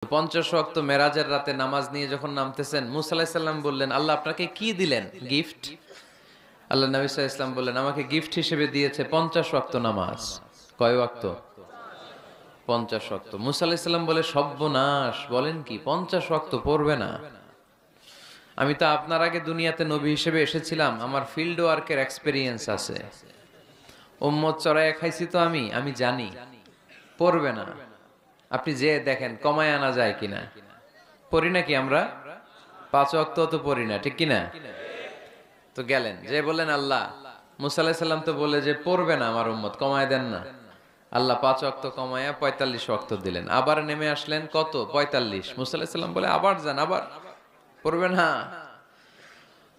50 ওয়াক্ত মেরাজের রাতে নামাজ নিয়ে যখন নামতেছেন, মুসা আলাইহিস সালাম বললেন, আল্লাহ আপনাকে কি দিলেন গিফট? আল্লাহ নবী সাল্লাল্লাহু আলাইহি ওয়াসাল্লাম বললেন, আমাকে গিফট হিসেবে দিয়েছে 50 ওয়াক্ত নামাজ। কয় ওয়াক্ত? 50 ওয়াক্ত। মুসা আলাইহিস সালাম বলে, সর্বনাশ, বলেন কি 50 ওয়াক্ত পড়বে না? আমি তো আপনার আগে দুনিয়াতে নবী হিসেবে এসেছিলাম, আমার ফিল্ড ওয়ার্কের এক্সপেরিয়েন্স আছে, উম্মত চড়াইয়া খাইছি তো আমি জানি পড়বে না। আপনি যে দেখেন কমায় আনা যায় কিনা। পড়ি নাকি আমরা? 5 ওয়াক্ত তো পড়ি না, ঠিক কিনা? তো গেলেন যে বললেন, আল্লাহ মুসা আলাইহিস সালাম তো বলে যে পড়বে না আমার উম্মত, কমায় দেন না। আল্লাহ 5 ওয়াক্ত কমায়া 45 ওয়াক্ত দিলেন। আবার নেমে আসলেন কত? 45। মুসা আলাইহিস সালাম বলে, আবার যান, আবার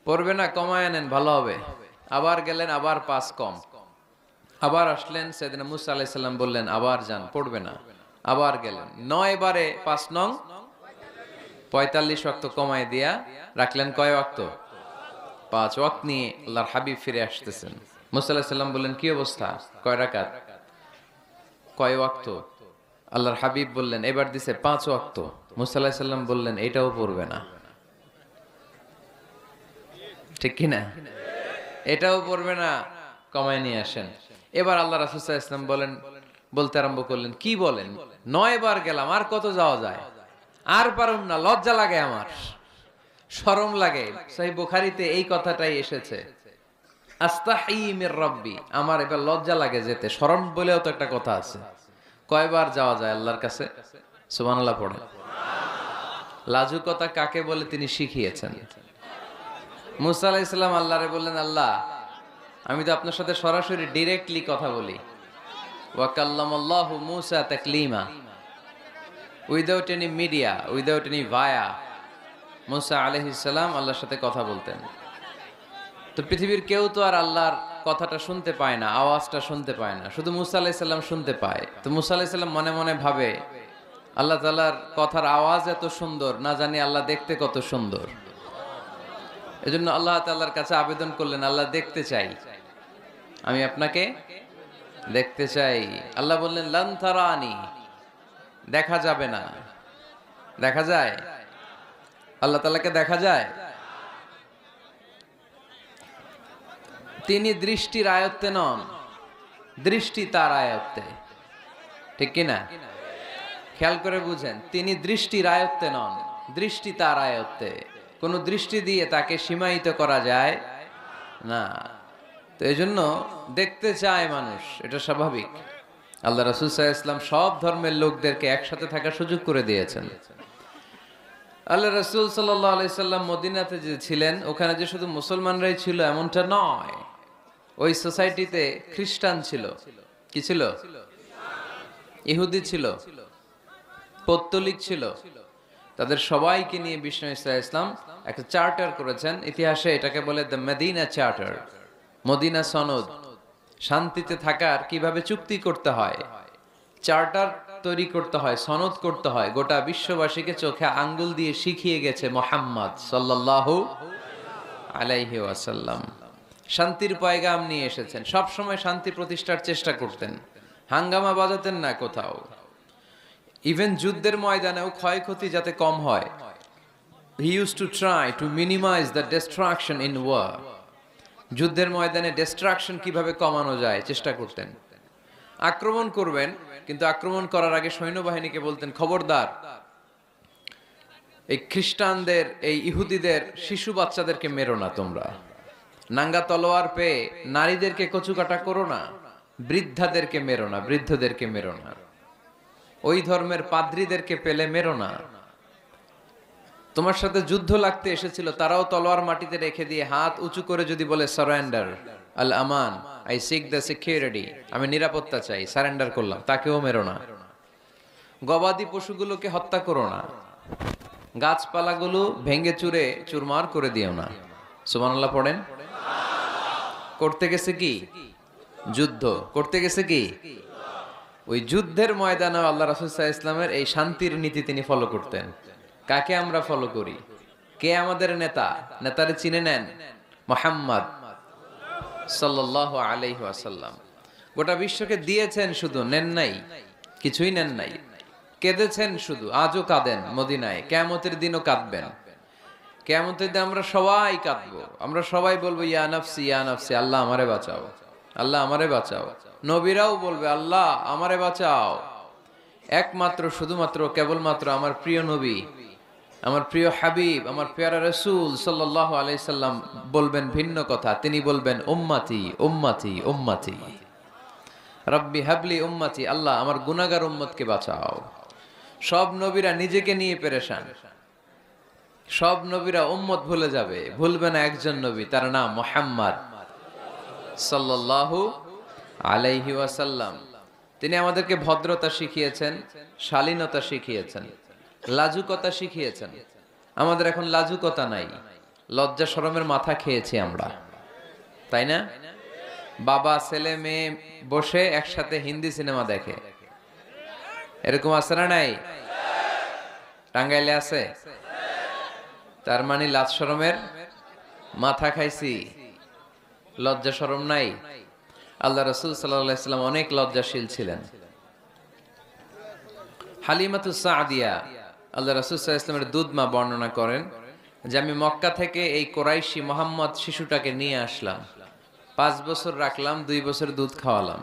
পড়বে না, কমায় আনেন, ভালো হবে। আবার গেলেন, আবার 5 কম। আবার আসলেন, সাইয়েদনা মুসা আলাইহিস সালাম বললেন, আবার যান, পড়বে না। আবার গেলেন, 9 বারে 5 নং 45 ওয়াক্ত কমায় দিয়া রাখলেন কয় ওয়াক্ত? 5 ওয়াক্ত নিয়ে আল্লাহর হাবিব ফিরে আসতেছেন। মুসা আলাইহিস সালাম বললেন, কি অবস্থা? কয় রাকাত? কয় ওয়াক্ত? আল্লাহর হাবিব বললেন, এবার দিছে 5 ওয়াক্ত। মুসা আলাইহিস সালাম বললেন, এটাও পড়বে না, ঠিক কিনা? এটাও পড়বে না, কমায় নিয়ে আসেন। এবার আল্লাহ রাসূল সাল্লাল্লাহু আলাইহি ওয়াসাল্লাম বলতে আরম্ভ করলেন, কি বলেন, 9 বার গেলাম, আর কত যাওয়া যায়? আর পারুম না, লজ্জা লাগে, আমার শরম লাগে। সহিহ বুখারীতে এই কথাটাই এসেছে, আস্তাহি মির রাব্বি, আমার এবার লজ্জা লাগে যেতে। শরম বলেও তো একটা কথা আছে। কয়বার যাওয়া যায় আল্লাহর কাছে? সুবহানাল্লাহ পড়েন। লাজুকতা কাকে বলে তিনি শিখিয়েছেন। মুসা আলাইহিস সালাম আল্লাহরে বললেন, আল্লাহ আমি তো আপনার সাথে সরাসরি ডিরেক্টলি কথা বলি। ওয়া কাল্লামাল্লাহু মুসা তাকলিমা, without any media, without any via. মুসা আলাইহিস সালাম আল্লাহর সাথে কথা বলতেন। তো পৃথিবীর কেউ তো আর আল্লাহর কথাটা শুনতে পায় না, আওয়াজটা শুনতে পায় না, শুধু মুসা আলাইহিস সালাম শুনতে পায়। তো মুসা আলাইহিস সালাম মনে মনে ভাবে, আল্লাহ তাআলার কথার আওয়াজ এত সুন্দর, না জানি আল্লাহ দেখতে কত সুন্দর। এজন্য আল্লাহ তাআলার কাছে আবেদন করলেন, আল্লাহ দেখতে চাই, আমি আপনাকে দেখতে চাই। আল্লাহ বললেন, লান তারানি, দেখা যাবে না। দেখা যায়? আল্লাহ তাআলাকে দেখা যায়? তিনি দৃষ্টির আয়ত্তে নন, দৃষ্টি তার আয়ত্তে, ঠিক কিনা? খেয়াল করে বুঝেন, তিনি দৃষ্টির আয়ত্তে নন, দৃষ্টি তার আয়ত্তে। কোন দৃষ্টি দিয়ে তাকে সীমায়িত করা যায় না। তো এই জন্য দেখতে চায় মানুষ, এটা স্বাভাবিক। আল্লাহ রাসূল সাল্লাল্লাহু আলাইহি ওয়াসাল্লাম সব ধর্মের লোকদেরকে একসাথে থাকার সুযোগ করে দিয়েছেন। আল্লাহ রাসূল সাল্লাল্লাহু আলাইহি সাল্লাম মদিনাতে যে ছিলেন, ওখানে যে শুধু মুসলমানরাই ছিল এমনটা নয়। ওই সোসাইটিতে খ্রিস্টান ছিল। কি ছিল? ইহুদি ছিল, পৌত্তলিক ছিল। তাদের সবাইকে নিয়ে বিষ্ণু ইসা ইসলাম একটা চার্টার করেছেন। ইতিহাসে এটাকে বলে দ্য মদিনা চার্টার, মদিনা সনদ। শান্তিতে থাকার কিভাবে চুক্তি করতে হয়, চার্টার তৈরি করতে হয়, সনদ করতে হয়, গোটা বিশ্ববাসীকে চোখে আঙ্গুল দিয়ে শিখিয়ে গেছে মুহাম্মদ সাল্লাল্লাহু আলাইহি ওয়াসাল্লাম। শান্তির পয়গাম নিয়ে এসেছেন, সব সময় শান্তি প্রতিষ্ঠার চেষ্টা করতেন, হাঙ্গামা বাজাতেন না কোথাও। ইভেন যুদ্ধের ময়দানেও ক্ষয়ক্ষতি যাতে কম হয়, he used to try to minimize the destruction in war. যুদ্ধের ময়দানে ডিস্ট্রাকশন কিভাবে কমানো যায় চেষ্টা করতেন। আক্রমণ করবেন, কিন্তু আক্রমণ করার আগে সৈন্যবাহিনীকে বলতেন, খবরদার এই খ্রিস্টানদের, এই ইহুদিদের শিশু বাচ্চাদেরকে মেরো না তোমরা। নাঙ্গা তলোয়ার পেয়ে নারীদেরকে কচুকাটা করো না, বৃদ্ধাদেরকে মেরো না, বৃদ্ধদেরকে মেরো না, ওই ধর্মের পাদ্রীদেরকে পেলে মেরো না। তোমার সাথে যুদ্ধ লাগতে এসেছিল, তারাও তলোয়ার মাটিতে রেখে দিয়ে হাত উঁচু করে যদি বলে surrender, Al Aman, I sick the security, আমি নিরাপত্তা চাই, সারেন্ডার করলাম, তাকেও মেরো না। গবাদি পশুগুলোকে হত্যা করো না, গাছপালাগুলো ভেঙে চুরে চুরমার করে দিও না। সুবহানাল্লাহ পড়েন। করতে গেছে কি? যুদ্ধ করতে গেছে কি? ওই যুদ্ধের ময়দানে আল্লাহ রাসূল সাল্লাল্লাহু আলাইহি ওয়াসাল্লামের এই শান্তির নীতি তিনি ফলো করতেন। কাকে আমরা ফলো করি? কে আমাদের নেতা? নেতারে চিনে নেন, মুহাম্মদ সাল্লাল্লাহু আলাইহি ওয়াসাল্লাম। গোটা বিশ্বকে দিয়েছেন, শুধু নেন নাই, কিছুই নেন নাই। কেঁদেছেন, শুধু আজও কাঁদেন মদিনায়, কিয়ামতের দিনও কাঁদবেন। কিয়ামতের দিন আমরা সবাই কাঁদবো, আমরা সবাই বলবো ইয়া নাফসি ইয়া নাফসি, আল্লাহ আমারে বাঁচাও, আল্লাহ আমারে বাঁচাও। নবীরাও বলবে আল্লাহ আমারে বাঁচাও। একমাত্র শুধুমাত্র কেবলমাত্র আমার প্রিয় নবী, আমার প্রিয় হাবিব, আমার প্যারা রাসূল সাল্লাল্লাহু আলাইহি সাল্লাম বলবেন ভিন্ন কথা। তিনি বলবেন উম্মতি উম্মতি উম্মতি, রব্বি হাবলি উম্মতি, আল্লাহ আমার গুনাহগার উম্মতকে বাঁচাও। সব নবীরা নিজেকে নিয়ে পেরেশান, সব নবীরা উম্মত ভুলে যাবে, ভুলবে না একজন নবী, তার নাম মুহাম্মদ সাল্লাল্লাহু আলাইহি ওয়াসাল্লাম। তিনি আমাদেরকে ভদ্রতা শিখিয়েছেন, শালীনতা শিখিয়েছেন, লাজুকতা শিখিয়েছেন। আমাদের এখন লাজুকতা নাই, লজ্জা শরমের মাথা খেয়েছি আমরা, তাই না? বাবা ছেলে মেয়ে বসে একসাথে হিন্দি সিনেমা দেখে, এরকম আছে না নাই? টাঙ্গাইলে আছে? তার মানে লাজ শরমের মাথা খাইছি, লজ্জা শরম নাই। আল্লাহ রাসূল সাল্লাল্লাহু আলাইহি ওয়াসাল্লাম অনেক লজ্জাশীল ছিলেন। হালিমাতুস সাদিয়া আল্লাহ রাসূল সাল্লাল্লাহু আলাইহি ওয়াসাল্লামের দুধ মা বর্ণনা করেন যে আমি মক্কা থেকে এই কোরাইশি মুহাম্মদ শিশুটাকে নিয়ে আসলাম, 5 বছর রাখলাম, 2 বছর দুধ খাওয়ালাম,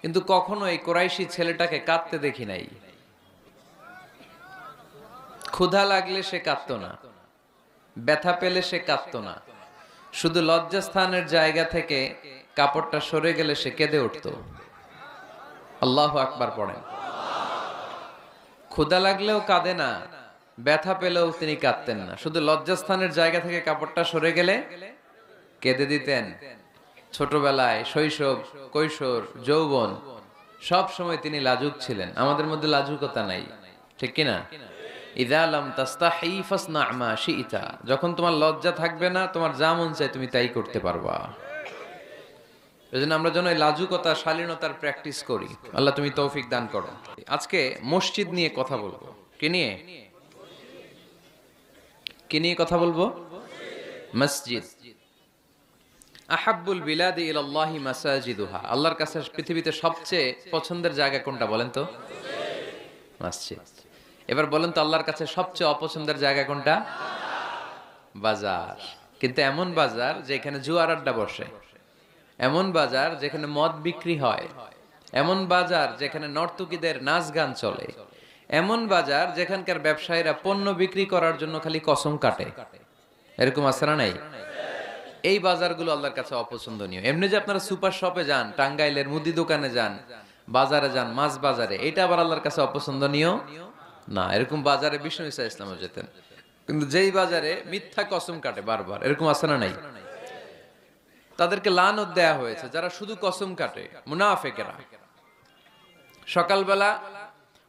কিন্তু কখনো এই কোরাইশি ছেলেটাকে কাঁদতে দেখি নাই। ক্ষুধা লাগলে সে কাঁদতো না, ব্যথা পেলে সে কাঁদতো না, শুধু লজ্জাস্থানের জায়গা থেকে কাপড়টা সরে গেলে সে কেঁদে উঠতো। আল্লাহু আকবার পড়েন। ক্ষুধা লাগলেও কাঁদে না, ব্যথা পেলেও তিনি কাঁদতেন না, শুধু লজ্জাস্থানের জায়গা থেকে কাপড়টা সরে গেলে কেঁদে দিতেন। ছোটবেলায়, শৈশব, কৈশোর, যৌবন সব সময় তিনি লাজুক ছিলেন। আমাদের মধ্যে লাজুকতা নাই, ঠিক কিনা? ইযা লাম তাস্তাহি ফাসনা মা শিইতা, যখন তোমার লজ্জা থাকবে না, তোমার যা মন চায় তুমি তাই করতে পারবা। এজন্য আমরা যেন এই লাজুকতা, শালীনতার প্র্যাকটিস করি। আল্লাহ তুমি তৌফিক দান করো। আজকে মসজিদ নিয়ে কথা বলবো। কি নিয়ে? কি নিয়ে কথা বলবো? মসজিদ। আহাব্বুল বিলাদি ইলাল্লাহি মাসাজিদুহা, আল্লাহর কাছে পৃথিবীতে সবচেয়ে পছন্দের জায়গা কোনটা বলেন তো? মসজিদ। এবার বলেন তো আল্লাহর কাছে সবচেয়ে অপছন্দের জায়গা কোনটা? বাজার। কিন্তু এমন বাজার যেখানে জুয়ার আড্ডা বসে, এমন বাজার যেখানে মদ বিক্রি হয়, এমন বাজার যেখানে নর্তকীদের নাচ গান চলে, এমন বাজার যেখানকার ব্যবসায়ীরা পণ্য বিক্রি করার জন্য খালি কসম কাটে। এরকম আছে না নাই? এই বাজারগুলো আল্লাহর কাছে অপছন্দনীয়। এমনি যে আপনারা সুপার শপে যান, টাঙ্গাইলের মুদি দোকানে যান, বাজারে যান, মাছ বাজারে, এটা আবার আল্লাহর কাছে অপছন্দনীয় না। এরকম বাজারে বিষ্ণু ঈসা ইসলামও যেতেন, কিন্তু যেই বাজারে মিথ্যা কসম কাটে বারবার, এরকম আছে না নাই? তাদেরকে লানত দেয়া হয়েছে যারা শুধু কসম কাটে, মুনাফিকেরা। সকালবেলা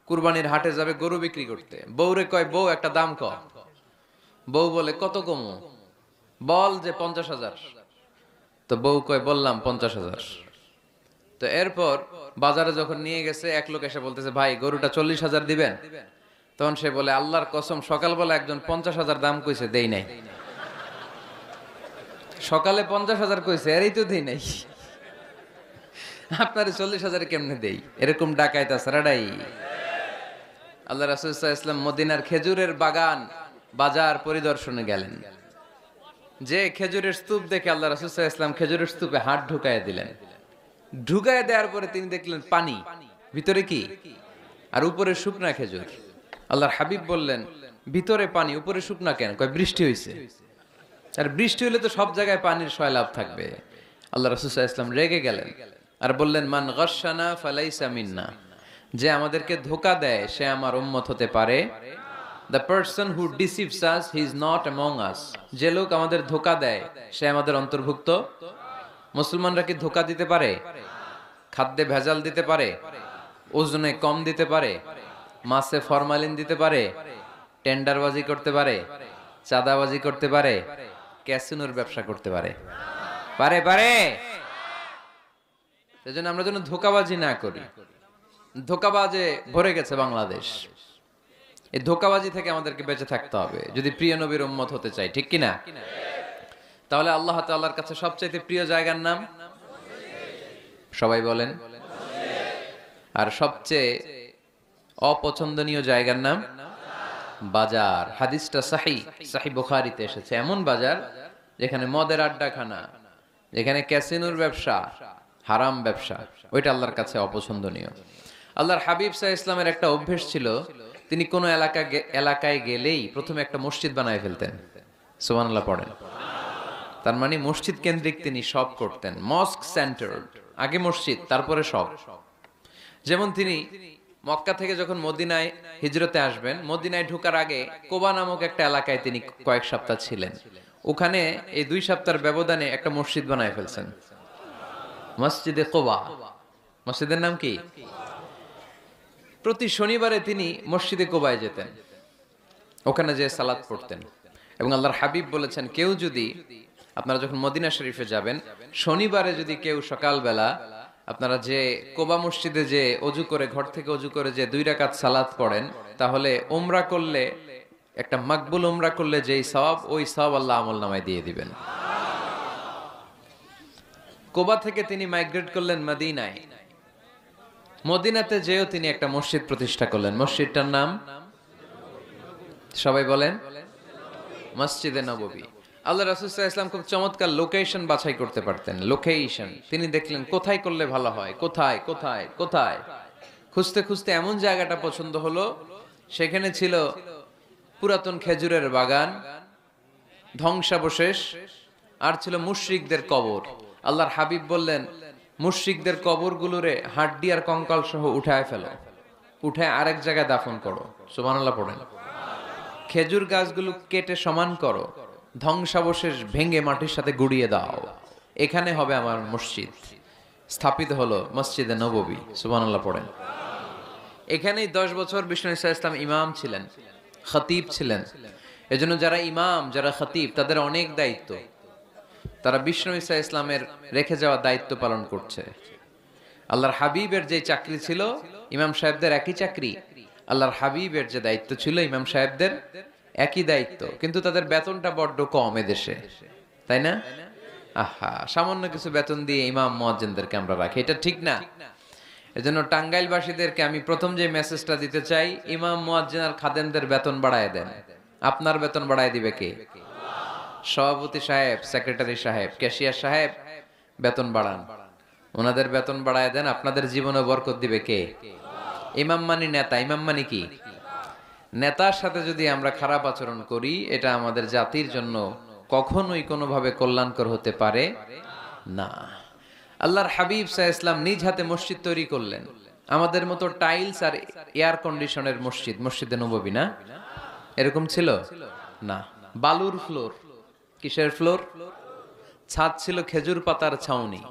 কুরবানির হাটে যাবে গরু বিক্রি করতে, বউরে কয় বউ একটা দাম কম। বউ বলে কত কমু? বল যে 50,000। তো বউ কয় বললাম 50,000। তো এরপর বাজারে যখন নিয়ে গেছে, এক লোক এসে বলতেছে ভাই গরুটা 40,000 দিবেন? তখন সে বলে আল্লাহর কসম সকালবেলা একজন 50,000 দাম কইছে, দেই নাই। সকালে 50,000 কইছে, এরই তো দেই নাই, আপনার 40,000 কেমনে দেই? এরকম ডাকাইত আছে রাডাই। আল্লাহ রাসূল সাল্লাল্লাহু আলাইহি ওয়াসাল্লাম মদিনার খেজুরের বাগান বাজার পরিদর্শনে গেলেন। যে খেজুরের স্তূপ দেখে আল্লাহ রাসূল সাল্লাল্লাহু আলাইহি ওয়াসাল্লাম খেজুরের স্তূপে হাত ঢুকায় দিলেন। ঢুকায় দেওয়ার পরে তিনি দেখলেন পানি, ভিতরে কি? আর উপরে শুকনা খেজুর। আল্লাহর হাবিব বললেন ভিতরে পানি, উপরে শুকনা কেন? কয় বৃষ্টি হইছে। আর বৃষ্টি হলে তো সব জায়গায় পানির সয়লাভ থাকবে। আল্লাহ রাসূল সাল্লাল্লাহু আলাইহি ওয়াসাল্লাম রেগে গেলেন আর বললেন মান গাশশানা ফালাইসা মিন্না, যে আমাদেরকে ধোঁকা দেয় সে আমার উম্মত হতে পারে। The person who deceives us, he is not among us. যে লোক আমাদের ধোঁকা দেয় সে আমাদের অন্তর্ভুক্ত। মুসলমানরা কি ধোঁকা দিতে পারে? খাদ্যে ভেজাল দিতে পারে? ওজনে কম দিতে পারে? মাছে ফরমালিন দিতে পারে? টেন্ডারবাজি করতে পারে? চাঁদাবাজি করতে পারে? ক্যাসিনোর ব্যবসা করতে পারে? পারে পারে। সেজন্য আমরা যেন ধোঁকাবাজি না করি। ধোঁকাবাজে ভরে গেছে বাংলাদেশ। এই ধোঁকাবাজি থেকে আমাদেরকে বেঁচে থাকতে হবে যদি প্রিয় নবীর উম্মত হতে চাই, ঠিক কিনা? তাহলে আল্লাহ তাআলার কাছে সবচেয়ে প্রিয় জায়গার নাম সবাই বলেন। আর সবচেয়ে অপছন্দনীয় জায়গার নাম বাজার। হাদিসটা সহিহ বুখারীতে এসেছে। এমন বাজার যেখানে মদের আড্ডাখানা, যেখানে ক্যাসিনোর ব্যবসা, হারাম ব্যবসা, ওইটা আল্লাহর কাছে অপছন্দনীয়। আল্লাহর হাবিব সাল্লাল্লাহু আলাইহি ওয়াসাল্লামের একটা অভ্যেস ছিল, তিনি কোন এলাকায় গেলেই প্রথমে একটা মসজিদ বানায় ফেলতেন। সুবহানাল্লাহ পড়েন। তার মানে মসজিদ কেন্দ্রিক তিনি সব করতেন, মস্ক সেন্টার্ড, আগে মসজিদ তারপরে সব। যেমন তিনি মক্কা থেকে যখন মদিনায় হিজরতে আসবেন, মদিনায় ঢোকার আগে কোবা নামক একটা এলাকায় তিনি কয়েক সপ্তাহ ছিলেন। ওখানে এই 2 সপ্তাহের ব্যবধানে একটা মসজিদ বানায় ফেলছেন, মসজিদে কোবা। মসজিদের নাম কি? প্রতি শনিবারে তিনি মসজিদে কোবায় যেতেন, ওখানে যে সালাত পড়তেন। এবং আল্লাহর হাবিব বলেছেন, কেউ যদি, আপনারা যখন মদিনা শরীফে যাবেন, শনিবারে যদি কেউ সকালবেলা আপনারা যে কোবা মসজিদে যে অজু করে, ঘর থেকে অজু করে যে 2 রাকাত সালাত পড়েন, তাহলে উমরা করলে, একটা মাকবুল উমরা করলে যেই সওয়াব, ওই সওয়াব আল্লাহ আমলনামায় দিয়ে দিবেন। কোবা থেকে তিনি মাইগ্রেট করলেন মদিনায়। মদিনাতে যেও তিনি একটা মসজিদ প্রতিষ্ঠা করলেন। মসজিদটার নাম সবাই বলেন, মসজিদে নববী। আল্লাহ রাসূল সাল্লাল্লাহু আলাইহি ওয়াসাল্লাম খুব চমৎকার লোকেশন বাছাই করতে পারতেন। লোকেশন তিনি দেখলেন কোথায় করলে ভালো হয়, কোথায় কোথায় কোথায়, খুঁজতে খুঁজতে এমন জায়গাটা পছন্দ হলো, সেখানে ছিল পুরাতন খেজুরের বাগান, ধ্বংসাবশেষ, আর ছিল মুশরিকদের কবর। আল্লাহর হাবিব বললেন, মুশরিকদের কবরগুলোরে হাড্ডি আর কঙ্কাল সহ উঠায় ফেলো, উঠায় আরেক জায়গায় দাফন করো। সুবহানাল্লাহ পড়েন। খেজুর গাছগুলো কেটে সমান করো, ধ্বংসাবশেষ ভেঙে মাটির সাথে গুড়িয়ে দাও, এখানে হবে আমার মসজিদ। স্থাপিত হলো মসজিদে নববী। সুবহানাল্লাহ পড়েন। এখানেই 10 বছর বিষ্ণু ইসা ইসলাম ইমাম ছিলেন, খতিব ছিলেন। এজন্য যারা ইমাম, যারা খতিব, তাদের অনেক দায়িত্ব। তারা বিষ্ণু ইসা ইসলামের রেখে যাওয়া দায়িত্ব পালন করছে। আল্লাহর হাবিবের যে চাকরি ছিল, ইমাম সাহেবদের একই চাকরি। আল্লাহর হাবিবের যে দায়িত্ব ছিল, ইমাম সাহেবদের একই দায়িত্ব, কিন্তু তাদের বেতনটা বড্ড কম এদেশে, তাই না? আহা, সামান্য কিছু বেতন দিয়ে ইমাম মুয়াজ্জিনদেরকে আমরা রাখি, এটা ঠিক না। এজন্য টাঙ্গাইলবাসীদেরকে আমি প্রথম যে মেসেজটা দিতে চাই, ইমাম মুয়াজ্জিন আর খাদেমদের বেতন বাড়ায় দেন। আপনার বেতন বাড়ায় দিবে কে? সভাপতি সাহেব, সেক্রেটারি সাহেব, ক্যাশিয়ার সাহেব, বেতন বাড়ান, ওনাদের বেতন বাড়ায় দেন। আপনাদের জীবনে বরকত দিবে কে? ইমাম মানি নেতা। ইমাম মানি কি? নেতার সাথে যদি আমরা খারাপ আচরণ করি, এটা আমাদের জাতির জন্য কখনোই কোনোভাবে কল্যাণকর হতে পারে না। আল্লাহর হাবিব সাল্লাল্লাহু আলাইহি ওয়াসাল্লাম নিজ হাতে মসজিদ তৈরি করলেন। আমাদের মতো টাইলস আর এয়ার কন্ডিশনের মসজিদ, মসজিদে নববী না, এরকম ছিল না। বালুর ফ্লোর। কিসের ফ্লোর? ছাদ ছিল খেজুর পাতার ছাউনি।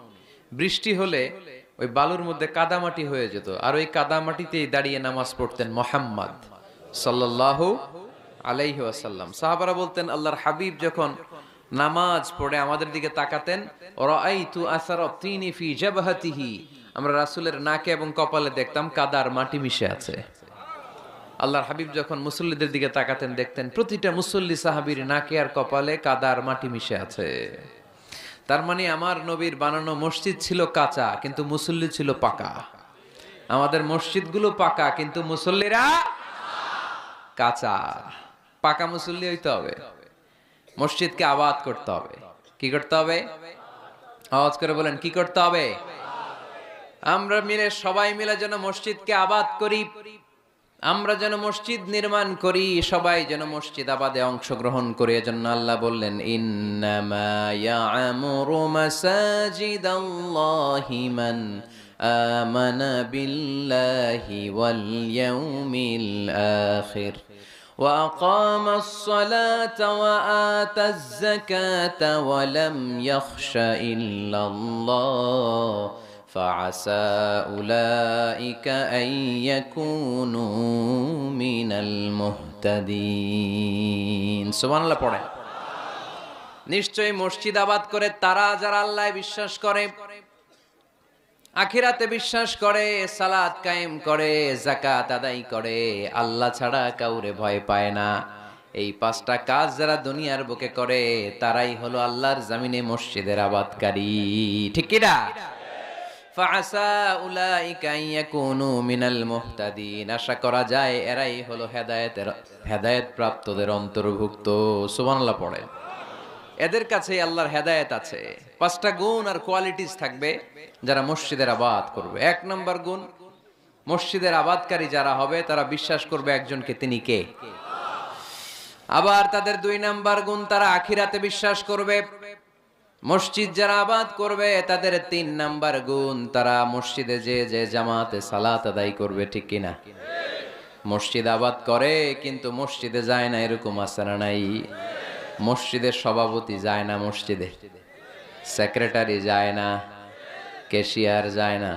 বৃষ্টি হলে ওই বালুর মধ্যে কাদামাটি হয়ে যেত, আর ওই কাদামাটিতেই দাঁড়িয়ে নামাজ পড়তেন মুহাম্মদ সাল্লাল্লাহু আলাইহি ওয়াসাল্লাম। সাহাবারা বলতেন, আল্লাহর হাবিব যখন নামাজ পড়ে আমাদের দিকে তাকাতেন, রাআইতু আসারা তিনি ফি জাবহাতিহি, আমরা রাসূলের নাকে এবং কপালে দেখতাম কাদার মাটি মিশে আছে। আল্লাহর হাবিব যখন মুসল্লিদের দিকে তাকাতেন, দেখতেন প্রতিটা মুসল্লি সাহাবীর নাকে আর কপালে কাদার মাটি মিশে আছে। তার মানে আমার নবীর বানানো মসজিদ ছিল কাঁচা, কিন্তু মুসল্লি ছিল পাকা। আমাদের মসজিদগুলো পাকা, কিন্তু মুসল্লিরা কাঁচা। পাকা মুসল্লি হইতে হবে, মসজিদকে আবাদ করতে হবে। কি করতে হবে? আওয়াজ করে বলেন, কি করতে হবে? আমরা মিলে, সবাই মিলে যেন মসজিদকে আবাদ করি, আমরা যেন মসজিদ নির্মাণ করি, সবাই যেন মসজিদ আবাদে অংশগ্রহণ করে। এজন্য আল্লাহ বললেন, ইন্নামা ইয়া'মুরু মাসাজিদাল্লাহি মান আমানা বিল্লাহি ওয়াল ইয়াউমিল আখির ওয়া আকামাস সালাতা ওয়া আতাজ যাকাতা ওয়া লাম ইয়াখশা ইল্লাল্লাহ فعسى أولئك أن يكونوا من المهتدين। সুবহানাল্লাহ পড়ে। নিশ্চয়ই মসজিদ আবাদ করে তারা যারা আল্লাহ বিশ্বাস করে, আখিরাতে বিশ্বাস করে, সালাত কায়েম করে, যাকাত আদায় করে, আল্লাহ ছাড়া কাউরে ভয় পায় না। এই 5টা কাজ যারা দুনিয়ার বুকে করে, তারাই হলো আল্লাহর জমিনে মসজিদের আবাদকারী। ঠিক কি না? ফাআসা উলাইকা ইয়াকুনু মিনাল মুহতাদিন, আশা করা যায় এরাই হলো হেদায়েত প্রাপ্তদের অন্তর্ভুক্ত। সুবহানাল্লাহ পড়ে। এদের কাছে আল্লাহর হেদায়েত আছে। 5টা গুণ আর কোয়ালিটিস থাকবে যারা মসজিদের আবাদ করবে। 1 নম্বর গুণ, মসজিদের আবাদকারী যারা হবে তারা বিশ্বাস করবে একজনকে, তিনি কে। আবার তাদের 2 নাম্বার গুণ, তারা আখিরাতে বিশ্বাস করবে। মসজিদ যারা আবাদ করবে তাদের 3 নাম্বার গুণ, তারা মসজিদে যে জামাতে সালাত আদায় করবে, ঠিক কিনা? মসজিদ আবাদ করে কিন্তু মসজিদে যায় না, এরকম আছে না নাই? মসজিদের সভাপতি যায় না মসজিদে, সেক্রেটারি যায় না, ক্যাশিয়ার যায় না,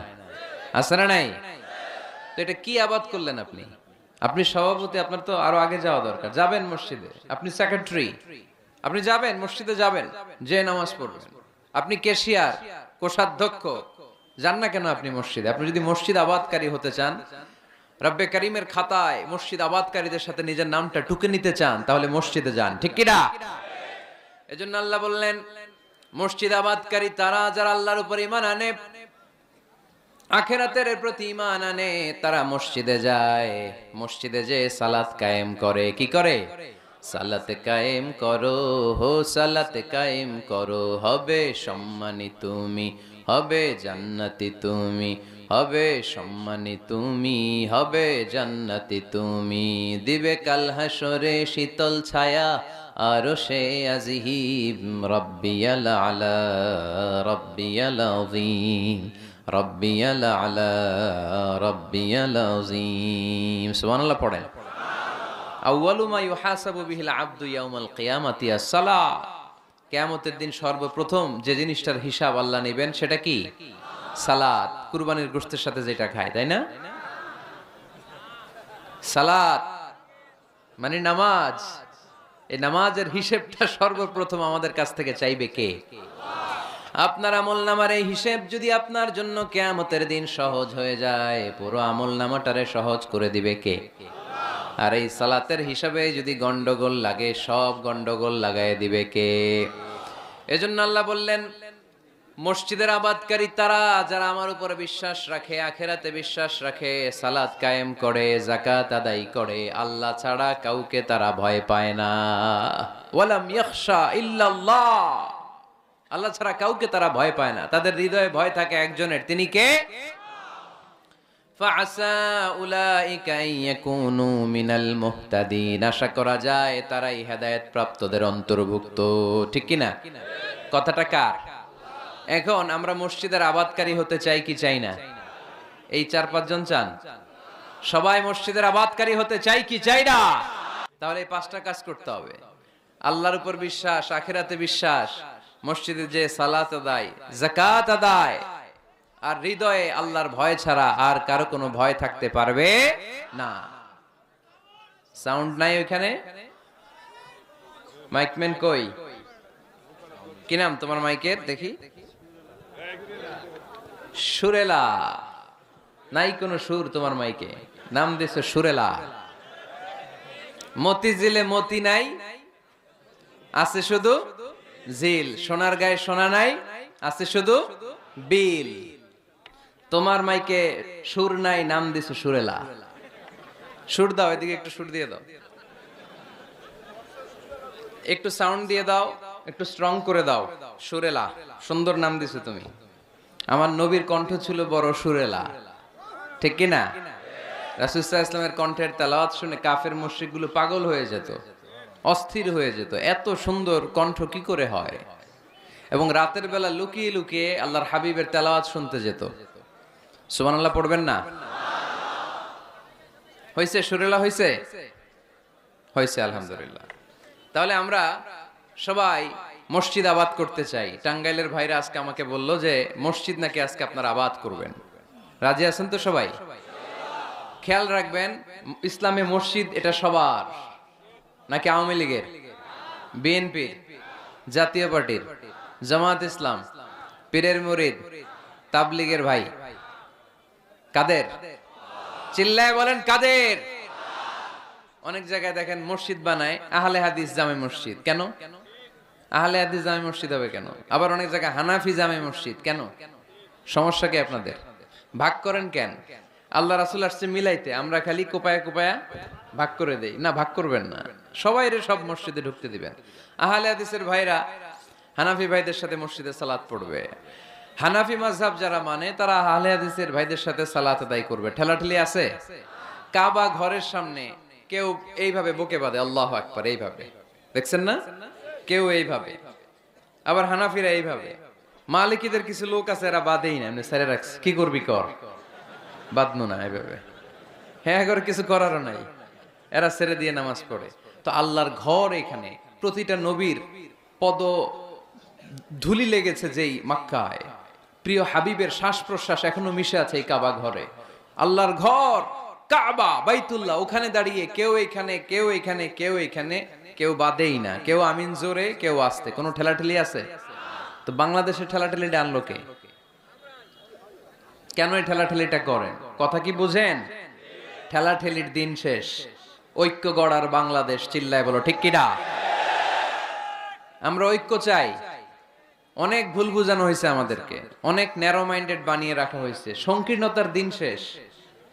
আছে না নাই? তো এটা কি আবাদ করলেন আপনি? আপনি সভাপতি, আপনার তো আরো আগে যাওয়া দরকার। যাবেন মসজিদে, আপনি সেক্রেটারি, আপনি যাবেন মসজিদে, যাবেন যে নামাজ পড়বেন। আপনি ক্যাশিয়ার, কোষাধ্যক্ষ, যান না কেন আপনি মসজিদে? আপনি যদি মসজিদ আবাদকারী হতে চান, রব্বে কারিমের খাতায় মসজিদ আবাদকারীদের সাথে নিজের নামটা টুকে নিতে চান, তাহলে মসজিদে যান, ঠিক কিনা? এজন্য আল্লাহ বললেন মসজিদ আবাদকারী তারা যারা আল্লাহর উপর ঈমান আনে, আখিরাতের প্রতি ঈমান আনে, তারা মসজিদে যায়। মসজিদে যে সালাত কায়েম করে, কি করে? সালাতে কায়েম করো হো, সালাতে কায়েম করো, হবে সম্মানী তুমি, হবে জান্নাতি তুমি, হবে সম্মানী তুমি, হবে জান্নাতি তুমি, দিবে কাল হাসরে শীতল ছায়া আরশে আজিম, রব্বিয়াল আলা রব্বিয়াল আযীম, রব্বিয়াল আলা রব্বিয়াল আযীম। সুবহানাল্লাহ পড়েন। আউয়ালু মা ইউহাসাবু বিহিল আবদু ইয়াউমাল কিয়ামাতি আস-সালাহ। কিয়ামতের দিন সর্বপ্রথম যে জিনিসটার হিসাব আল্লাহ নেবেন সেটা কি? সালাত। কুরবানির গোশতের সাথে যেটা খায়, তাই না? সালাত মানে নামাজ। এই নামাজের হিসেবটা সর্বপ্রথম আমাদের কাছ থেকে চাইবে কে? আপনার আমলনামার এই হিসেব যদি আপনার জন্য কিয়ামতের দিন সহজ হয়ে যায়, পুরো আমলনামাটারে সহজ করে দিবে কে? আর এই সালাতের হিসাবে যদি গন্ডগোল লাগে, সব গন্ডগোল লাগায় দিবে কে? এজন্য আল্লাহ বললেন মসজিদের আবাদকারী তারা যারা আমার উপরে বিশ্বাস রাখে, আখিরাতে বিশ্বাস রাখে, সালাত কায়েম করে, যাকাত আদায় করে, আল্লাহ ছাড়া কাউকে তারা ভয় পায় না। ওয়ালাম ইয়াখশা ইল্লাল্লাহ, আল্লাহ ছাড়া কাউকে তারা ভয় পায় না। তাদের হৃদয়ে ভয় থাকে একজনের, তিনি কে? ফাআসা উলাইকা ইয়াকুনু মিনাল মুহতাদিন, আশা করা যায় তারাই হেদায়েত প্রাপ্তদের অন্তর্ভুক্ত, ঠিক কি না? কথাটা কার? এখন আমরা মসজিদের আবাদকারী হতে চাই কি চাই না? এই 4-5 জন চান? সবাই মসজিদের আবাদকারী হতে চাই কি চাই না? তাহলে এই 5টা কাজ করতে হবে। আল্লাহর উপর বিশ্বাস, আখিরাতে বিশ্বাস, মসজিদে যে সালাত আদায়, যাকাত আদায়, আর হৃদয়ে আল্লাহর ভয় ছাড়া আর কারো কোনো ভয় থাকতে পারবে না। সাউন্ড নাই ওখানে? মাইকম্যান কই? কি নাম তোমার মাইকের? দেখি। সুরেলা। নাই কোনো সুর তোমার মাইকে, নাম দিয়েছে সুরেলা। মতিঝিলে মতি নাই, আছে শুধু জিল। সোনার গায়ে সোনা নাই, আছে শুধু বিল। তোমার মাইকে সুর নাই, নাম দিছে সুরেলা। সুর দাও, এদিকে একটু সুর দিয়ে দাও, একটু সাউন্ড দিয়ে দাও, একটু স্ট্রং করে দাও। সুরেলা, সুন্দর নাম দিছো তুমি। আমার নবীর কণ্ঠ ছিল বড় সুরেলা, ঠিক কি না? রাসূল সাল্লাল্লাহু আলাইহি ওয়াসাল্লামের কণ্ঠের তেলাওয়াত শুনে কাফের মুশরিকগুলো পাগল হয়ে যেত, অস্থির হয়ে যেত, এত সুন্দর কণ্ঠ কি করে হয়। এবং রাতের বেলা লুকিয়ে লুকিয়ে আল্লাহর হাবিবের তেলাওয়াত শুনতে যেত। সুবহানাল্লাহ পড়বেন না? হইছে? সুরেলা হইছে? হইছে, আলহামদুলিল্লাহ। তাহলে আমরা সবাই মসজিদ আবাদ করতে চাই। টাঙ্গাইলের ভাইরা আজকে আমাকে বলল যে মসজিদ নাকি আজকে আপনারা আবাদ করবেন। রাজি আছেন তো সবাই? খেয়াল রাখবেন, ইসলামে মসজিদ এটা সবার নাকি আওয়ামী লীগের, বিএনপির, জাতীয় পার্টির, জামাত ইসলাম, পীরের মুরিদ, তাবলীগের ভাই? কাদের? চিল্লায় বলেন কাদের? অনেক জায়গায় দেখেন মসজিদ বানায় আহলে হাদিস জামে মসজিদ। কেন আহলে হাদিস জামে মসজিদ হবে কেন? আবার অনেক জায়গায় হানাফি জামে মসজিদ। কেন? সমস্যা কি আপনাদের? ভাগ করেন কেন? আল্লাহ রাসূল আসছে মিলাইতে, আমরা খালি কোপায়া কোপায়া ভাগ করে দেই। না, ভাগ করবেন না, সবাইরে সব মসজিদে ঢুকতে দিবেন। আহলে হাদিসের ভাইরা হানাফি ভাইদের সাথে মসজিদে সালাত পড়বে। হানাফি মাযহাব যারা মানে তারা আহলে হাদিসের ভাইদের সাথে সালাত আদায় করবে। ঠেলাঠেলি আছে? কাবা ঘরের সামনে কেউ এইভাবে বুকে বাঁধে আল্লাহু আকবার, এইভাবে দেখছেন না? কেউ এইভাবে, আবার হানাফিরা এইভাবে। মালিকীদের কিছু লোক আছে এরা বাঁধেই না, এমনি ছেড়ে রাখছে। কি করবি কর, বাঁধনো না এইভাবে। হ্যাঁ, করে কিছু করারও নাই, এরা ছেড়ে দিয়ে নামাজ পড়ে। তো আল্লাহর ঘর এখানে, প্রতিটা নবীর পদ ধুলি লেগেছে যেই মক্কায়, প্রিয় হাবিবের শ্বাস প্রশ্বাস এখনো মিশে আছে এই কাবা ঘরে। আল্লাহর ঘর কাবা বাইতুল্লাহ, ওখানে দাঁড়িয়ে কেউ এখানে কেউ এখানে কেউ এখানে, কেউ বাদেই না, কেউ আমিন জোরে কেউ আসতে। কোনো ঠেলাঠেলি আছে? তো বাংলাদেশের ঠেলাঠেলিটা আনলো কে? কেন এই ঠেলাঠেলিটা করেন? কথা কি বুঝেন? ঠেলাঠেলির দিন শেষ, ঐক্য গড়ার বাংলাদেশ। চিল্লায় বলো ঠিক কিনা? আমরা ঐক্য চাই। অনেক ভুল বুঝানো হয়েছে আমাদেরকে, অনেক ন্যারো মাইন্ডেড বানিয়ে রাখা হয়েছে। সংকীর্ণতার দিন শেষ,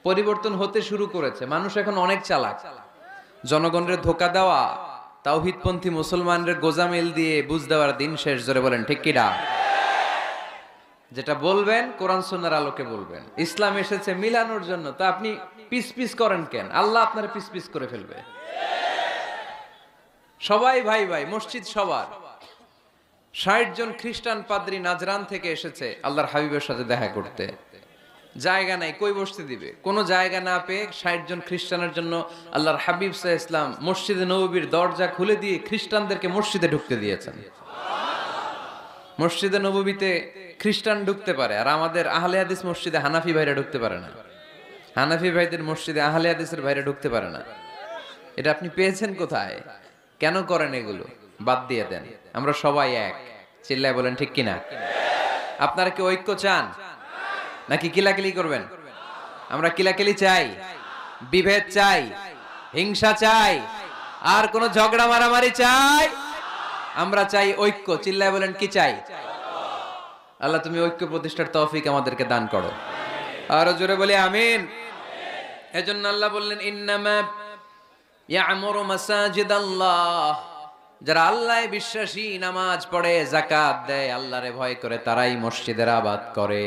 পরিবর্তন হতে শুরু করেছে। মানুষ এখন অনেক চালাক। জনগণের ধোকা দেওয়া, তাওহীদপন্থী মুসলমানদের গোজামিল দিয়ে বুঝ দেওয়ার দিন শেষ। জোরে বলেন ঠিক কিনা? যেটা বলবেন কোরআন সুন্নাহর আলোকে বলবেন। ইসলাম এসেছে মিলানোর জন্য, তা আপনি পিস পিস করেন কেন? আল্লাহ আপনার পিস পিস করে ফেলবে। সবাই ভাই ভাই, মসজিদ সবার। ৬০ জন খ্রিস্টান পাদ্রী নাজরান থেকে এসেছে আল্লাহর হাবিবের সাথে দেখা করতে। জায়গা নাই, কই বসতে দিবে? কোনো জায়গা না পেয়ে ৬০ জন খ্রিস্টানের জন্য আল্লাহর হাবিব সাল্লাল্লাহু আলাইহি ওয়াসাল্লাম মসজিদে নববীর দরজা খুলে দিয়ে খ্রিস্টানদেরকে মসজিদে ঢুকতে দিয়েছেন। মসজিদে নববীতে খ্রিস্টান ঢুকতে পারে, আর আমাদের আহলে হাদিস মসজিদে হানাফি ভাইরা ঢুকতে পারে না। হানাফি ভাইদের মসজিদে আহলে হাদিসের ভাইরা ঢুকতে পারে না। এটা আপনি পেয়েছেন কোথায়? কেন করেন এগুলো? বাদ দিয়ে দেন, আমরা সবাই এক। চিল্লায় বলেন ঠিক কিনা? আপনারা কি ঐক্য চান নাকি কিলাকিলি করবেন? আমরা কিলাকিলি চাই, বিভেদ চাই, হিংসা চাই, আর কোন ঝগড়া মারামারি চাই? আমরা চাই ঐক্য। চিল্লায় বলেন কি চাই? আল্লাহ তুমি ঐক্য প্রতিষ্ঠার তৌফিক আমাদেরকে দান করো। আরো জোরে বলি আমিন। এজন্য আল্লাহ বললেন ইন্নামা ইয়ামুরু মাসাজিদাল্লাহ, যারা আল্লাহ বিশ্বাসী, নামাজ পড়ে, যাকাত দেয়, আল্লাহরে ভয় করে, তারাই মসজিদের আবাদ করে।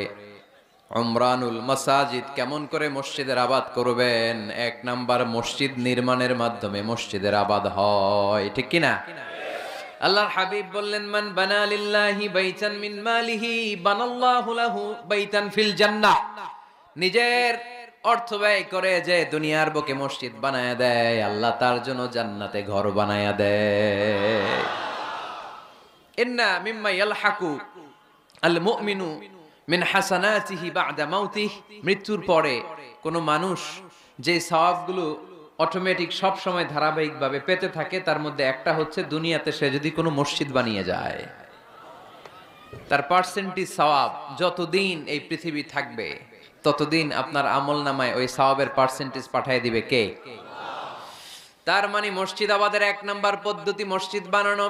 উমরানুল মাসাজিদ, কেমন করে মসজিদের আবাদ করবেন? ১ নাম্বার, মসজিদ নির্মাণের মাধ্যমে মসজিদের আবাদ হয়। ঠিক কিনা? আল্লাহর হাবিব বললেন মান বানা লিল্লাহি বাইতান মিন মালিহি বানাল্লাহু লাহু বাইতান ফিল জান্নাহ। নিজের অর্থ ব্যয় করে যে দুনিয়ার বুকে মসজিদ বানায়া দেয়, আল্লাহ তার জন্য জান্নাতে ঘর বানায়া দেয়। ইন্না মিম্মা ইয়ালহাকু আল মুমিনু মিন হাসানাতিহি বা'দা মাউতিহি, মৃত্যুর পরে কোন মানুষ যে সওয়াবগুলো অটোমেটিক সব সময় ধারাবাহিকভাবে পেতে থাকে, তার মধ্যে একটা হচ্ছে দুনিয়াতে সে যদি কোনো মসজিদ বানিয়ে যায়, তার পার্সেন্টেজ সওয়াব যতদিন এই পৃথিবী থাকবে ততদিন আপনার আমলনামায় ওই সওয়াবের পার্সেন্টেজ পাঠিয়ে দিবে কে? তার মানে মসজিদ আবাদের ১ নাম্বার পদ্ধতি মসজিদ বানানো।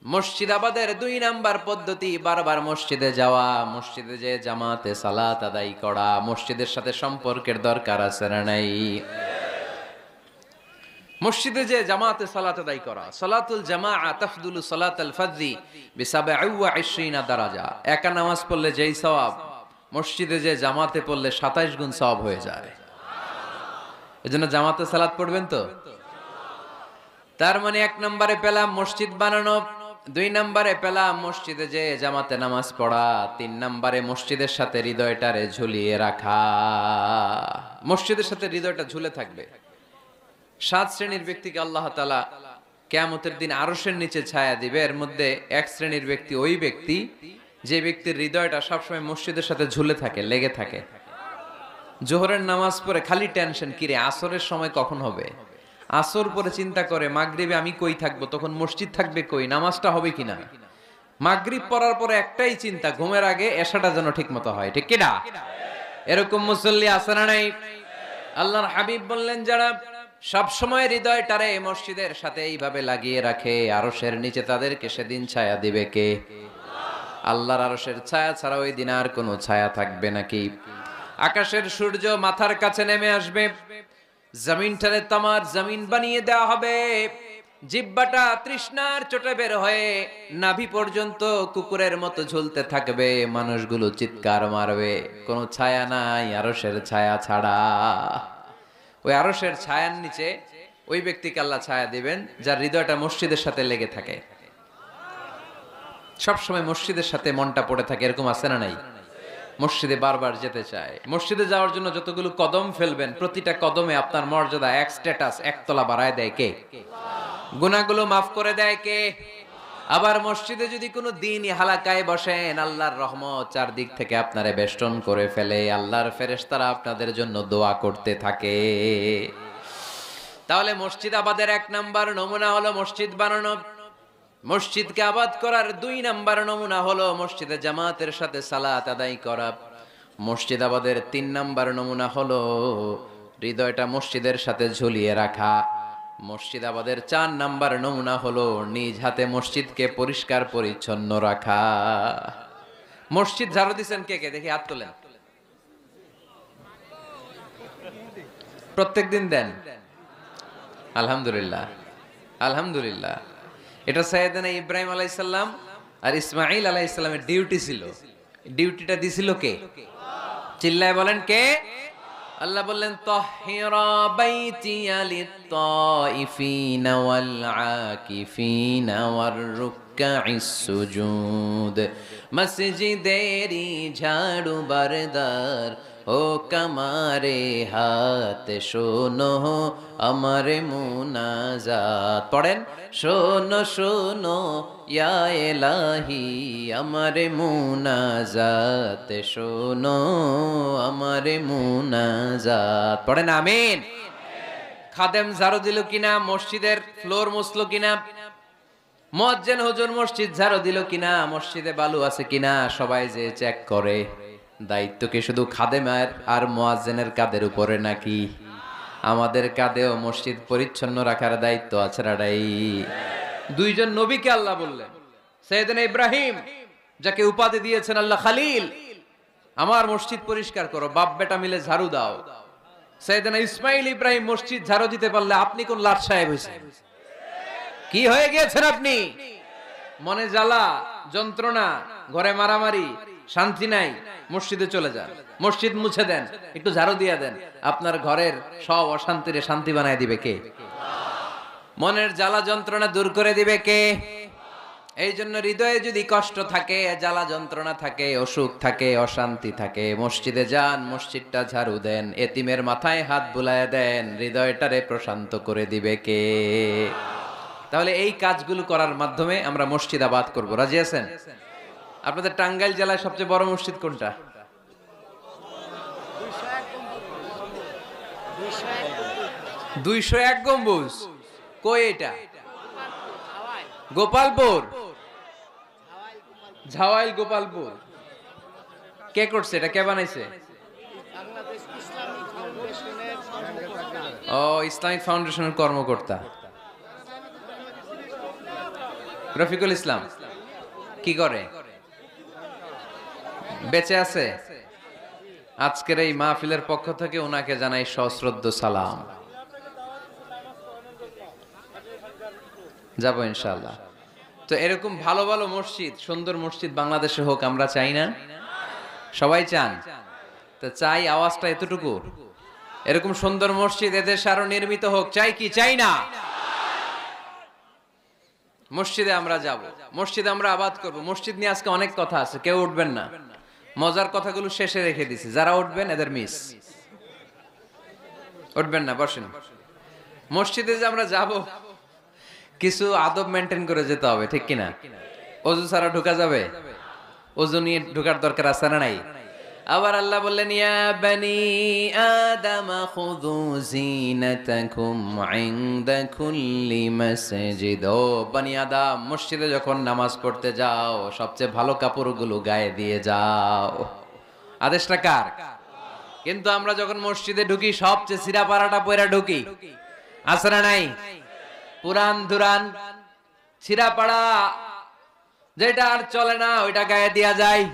মসজিদ আবাদের ২ নাম্বার পদ্ধতি বারবার মসজিদে যাওয়া, মসজিদে যে জামাতে সালাত আদায় করা। মসজিদের সাথে সম্পর্কের দরকার আছে না নাই? মসজিদে যে জামাতে সালাত আদায় করা। সালাতুল জামাআ তাফদুলু সালাতাল ফাজরি বি২৭ দারাজা। একা নামাজ পড়লে যেই সওয়াব, মসজিদে যে জামাতে পড়লে ২৭ গুণ সওয়াব হয়ে যায়। এজন্য জামাতে সালাত পড়বেন তো। তার মানে ১ নম্বরে পেলাম মসজিদ বানানো, ২ নম্বরে পেলাম মসজিদে যে জামাতে নামাজ পড়া, ৩ নম্বরে মসজিদের সাথে হৃদয়টারে ঝুলিয়ে রাখা। মসজিদের সাথে হৃদয়টা ঝুলে থাকবে। ৭ শ্রেণীর ব্যক্তিকে আল্লাহ তাআলা কিয়ামতের দিন আরশের নিচে ছায়া দিবে। এর মধ্যে ১ শ্রেণীর ব্যক্তি ওই ব্যক্তি যে ব্যক্তির হৃদয়টা সবসময় মসজিদের সাথে ঝুলে থাকে, লেগে থাকে। জোহরের নামাজ পড়ে খালি টেনশন, কিরে আসরের সময় কখন হবে। আসর পরে চিন্তা করে মাগরিবে আমি কই থাকবো, তখন মসজিদ থাকবে কই, নামাজটা হবে কিনা। মাগরিব পড়ার পরে একটাই চিন্তা, ঘুমের আগে এশাটা যেন ঠিক মতো হয়। ঠিক কিনা? এরকম মুসল্লি আছে না নাই? আল্লাহর হাবিব বললেন যারা সব সময় হৃদয়টারে মসজিদের সাথে এইভাবে লাগিয়ে রাখে, আরশের নিচে তাদেরকে সেদিন ছায়া দিবে কে? আল্লাহর আরশের ছায়া ছাড়া ওই দিন আর কোনো ছায়া থাকবে নাকি? আকাশের সূর্য মাথার কাছে নেমে আসবে, জমিনটারে তামার জমিন বানিয়ে দেওয়া হবে, জিহ্বাটা তৃষ্ণার চোটে বের হয়ে নাভি পর্যন্ত কুকুরের মতো ঝুলতে থাকবে, মানুষগুলো চিৎকার মারবে, কোনো ছায়া নাই আরশের ছায়া ছাড়া। ওই আরশের ছায়ার নিচে ওই ব্যক্তিকে আল্লাহ ছায়া দিবেন যার হৃদয়টা মসজিদের সাথে লেগে থাকে, সবসময় মসজিদের সাথে মনটা পড়ে থাকে, এরকম আছে না নাই? মসজিদে বারবার যেতে চায়। মসজিদে যাওয়ার জন্য যতগুলো কদম ফেলবেন, প্রতিটা কদমে আপনার মর্যাদা এক স্ট্যাটাস একতলা বাড়ায় দেয় কে? গুনাহগুলো মাফ করে দেয় কে? আবার মসজিদে যদি কোনো দিনই হালাকায় বসেন, আল্লাহর রহমত চারদিক থেকে আপনারে বেষ্টন করে ফেলে, আল্লাহর ফেরেশতারা আপনাদের জন্য দোয়া করতে থাকে। তাহলে মসজিদ আবাদের 1 নাম্বার নমুনা হলো মসজিদ বানানো। মসজিদকে আবাদ করার 2 নাম্বার নমুনা হলো মসজিদে জামাতের সাথে সালাত আদায় করা। মসজিদ আবাদের 3 নাম্বার নমুনা হলো হৃদয়টা মসজিদের সাথে ঝুলিয়ে রাখা। মসজিদ আবাদের 4 নাম্বার নমুনা হলো নিজ হাতে মসজিদকে পরিষ্কার পরিচ্ছন্ন রাখা। মসজিদ ঝাড়ু দিচ্ছেন কে কে? দেখি হাত তোলেন। প্রত্যেকদিন দেন? আলহামদুলিল্লাহ, আলহামদুলিল্লাহ। এটা সাইয়েদনা ইব্রাহিম আলাইহিস সালাম আর ইসমাঈল আলাইহিস সালামের ডিউটি ছিল। ডিউটিটা দিছিল কে? চিল্লায় বলেন কে? আল্লাহ বললেন তাহহিরা বাইতিয়া লিত-তাইফিনা ওয়াল আকিফিনা ওয়ার রুকআইস সুজুদ। মসজিদেরি ঝাড়ু বারদার ও কামারে হাত শোনো আমারে মুনাজাত। পড়েন, শোনো শোনো ইয়া ইলাহি আমারে মুনাজাত, শোনো আমারে মুনাজাত। পড়েন আমিন। খাদেম ঝাড়ু দিল কিনা? মসজিদের ফ্লোর মুছলো কিনা? মুয়াজ্জিন হুজুর মসজিদ ঝাড়ু দিল কিনা? মসজিদে বালু আছে কিনা? সবাই যে চেক করে। দায়িত্ব কি শুধু খাদেমের আর মুয়াজ্জিনের কাঁধের উপরে নাকি আমাদের কাঁধেও মসজিদ পরিচ্ছন্ন রাখার দায়িত্ব আছে? রাডাই 2 জন নবীকে আল্লাহ বললেন, সাইয়েদনা ইব্রাহিম যাকে উপাধি দিয়েছেন আল্লাহ খালিল, আমার মসজিদ পরিষ্কার করো, বাপ বেটা মিলে ঝাড়ু দাও। সাইয়েদনা ইসমাইল ইব্রাহিম মসজিদ ঝাড়ু দিতে পারলে আপনি কোন লাট সাহেব হয়েছেন? কি হয়ে গিয়েছেন আপনি? মনে জ্বালা যন্ত্রণা, ঘরে মারামারি, শান্তি নাই, মসজিদে চলে যান, মসজিদ মুছে দেন, একটু ঝাড়ু দিয়ে দেন, আপনার ঘরের সব অশান্তিরে শান্তি বানায় দিবে কে? মনের জ্বালা যন্ত্রণা দূর করে দিবে কে? এই জন্য হৃদয়ে যদি কষ্ট থাকে, জ্বালা যন্ত্রণা থাকে, অসুখ থাকে, অশান্তি থাকে, মসজিদে যান, মসজিদটা ঝাড়ু দেন, এতিমের মাথায় হাত বুলায় দেন, হৃদয়টারে প্রশান্ত করে দিবে কে? তাহলে এই কাজগুলো করার মাধ্যমে আমরা মসজিদ আবাদ করব। রাজি আছেন? আপনাদের টাঙ্গাইল জেলায় সবচেয়ে বড় মসজিদ কোনটা? 201 গম্বুজ। কই এটা? গোপালপুর। ঝাওয়াইল গোপালপুর। কে করছে এটা? কে বানাইছে? ও, ইসলামিক ফাউন্ডেশনের কর্মকর্তা রফিকুল ইসলাম। কি করে? বেঁচে আছে? আজকের এই মাহফিলের পক্ষ থেকে ওনাকে জানাই সশ্রদ্ধ সালাম। যাব ইনশাআল্লাহ। তো এরকম ভালো ভালো মসজিদ, সুন্দর মসজিদ বাংলাদেশে হোক, আমরা চাই না? সবাই চান? তো চাই, আওয়াজটা এতটুকু। এরকম সুন্দর মসজিদ এদেশে আরো নির্মিত হোক, চাই কি চাই না? মসজিদে আমরা যাব, মসজিদে আমরা আবাদ করব। মসজিদ নিয়ে আজকে অনেক কথা আছে, কেউ উঠবেন না, মজার কথাগুলো শেষে রেখে দিছি। যারা উঠবেন এদের মিস। উঠবেন না, বসেন। মসজিদে যে আমরা যাব, কিছু আদব মেনটেন করে যেতে হবে, ঠিক কিনা? ওযু ছাড়া ঢোকা যাবে? ওযু নিয়ে ঢোকার দরকার আছে না নাই? আবার আল্লাহ বললেন, ইয়া বানি আদম খুযু জিনাতাকুম ইনদা কুল্লি মাসজিদ। ও বনি আদম, মসজিদে যখন নামাজ পড়তে যাও সবচেয়ে ভালো কাপড়গুলো গায়ে দিয়ে যাও। আদেশটা কার? কিন্তু আমরা যখন মসজিদে ঢুকি সবচেয়ে সিরা পাড়াটা পয়রা ঢুকি, আছে না নাই? পুরান দুরান ছিঁড়া পাড়া যেটা আর চলে না ওইটা গায়ে দেয়া যায়।